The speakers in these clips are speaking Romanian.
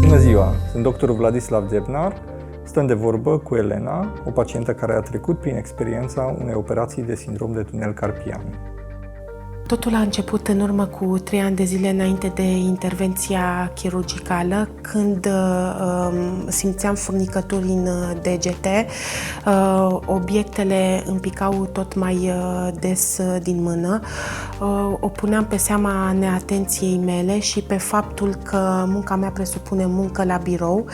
Bună ziua! Sunt doctorul Vladislav Debnar. Stăm de vorbă cu Elena, o pacientă care a trecut prin experiența unei operații de sindrom de tunel carpian. Totul a început în urmă cu 3 ani de zile înainte de intervenția chirurgicală, când simțeam furnicături în degete, obiectele îmi picau tot mai des din mână. O puneam pe seama neatenției mele și pe faptul că munca mea presupune muncă la birou,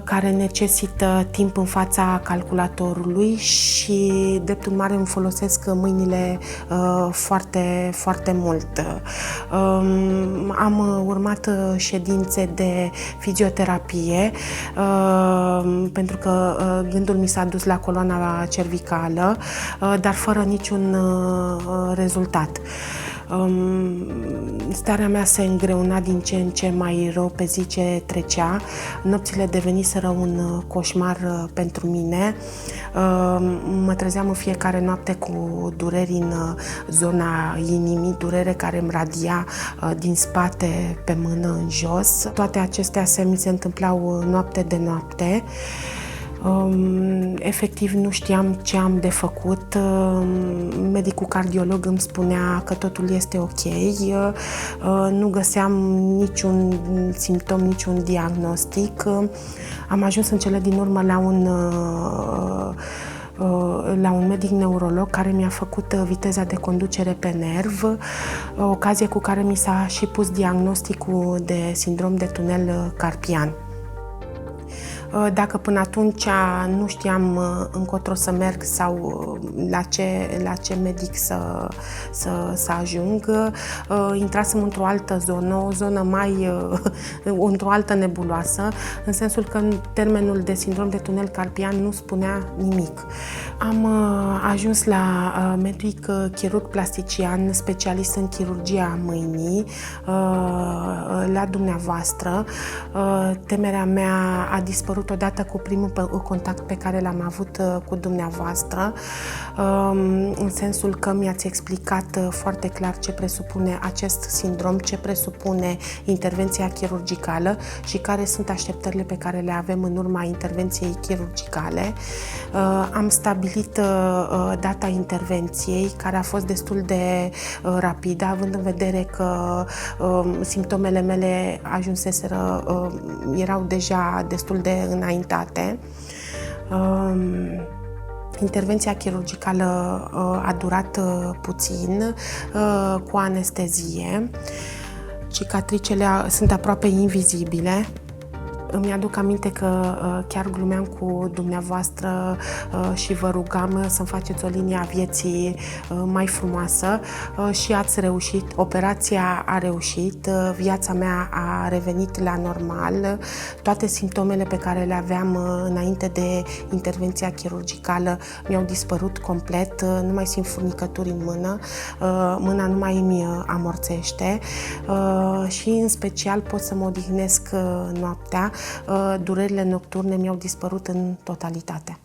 care necesită timp în fața calculatorului și, drept urmare, îmi folosesc mâinile foarte mult. Am urmat ședințe de fizioterapie pentru că gândul mi s-a dus la coloana cervicală, dar fără niciun rezultat. Starea mea se îngreuna din ce în ce mai rău pe zi ce trecea. Nopțile deveniseră un coșmar pentru mine. Mă trezeam în fiecare noapte cu dureri în zona inimii, durere care îmi radia din spate pe mână în jos. Toate acestea mi se întâmplau noapte de noapte. Efectiv nu știam ce am de făcut. Medicul cardiolog îmi spunea că totul este ok. Nu găseam niciun simptom, niciun diagnostic. Am ajuns în cele din urmă la un medic neurolog care mi-a făcut viteza de conducere pe nerv, ocazie cu care mi s-a și pus diagnosticul de sindrom de tunel carpian. Dacă până atunci nu știam încotro să merg sau la ce medic să ajung, intrasem într-o altă zonă, într-o altă nebuloasă, în sensul că termenul de sindrom de tunel carpian nu spunea nimic. Am ajuns la medic chirurg plastician, specialist în chirurgia mâinii, la dumneavoastră. Temerea mea a dispărut odată cu primul contact pe care l-am avut cu dumneavoastră, în sensul că mi-ați explicat foarte clar ce presupune acest sindrom, ce presupune intervenția chirurgicală și care sunt așteptările pe care le avem în urma intervenției chirurgicale. Am stabilit data intervenției, care a fost destul de rapidă, având în vedere că simptomele mele erau deja destul de înaintate. Intervenția chirurgicală a durat puțin, cu anestezie. Cicatricele sunt aproape invizibile. Îmi aduc aminte că chiar glumeam cu dumneavoastră și vă rugam să-mi faceți o linie a vieții mai frumoasă și ați reușit. Operația a reușit, viața mea a revenit la normal, toate simptomele pe care le aveam înainte de intervenția chirurgicală mi-au dispărut complet, nu mai simt furnicături în mână, mâna nu mai îmi amorțește și, în special, pot să mă odihnesc noaptea. Durerile nocturne mi-au dispărut în totalitate.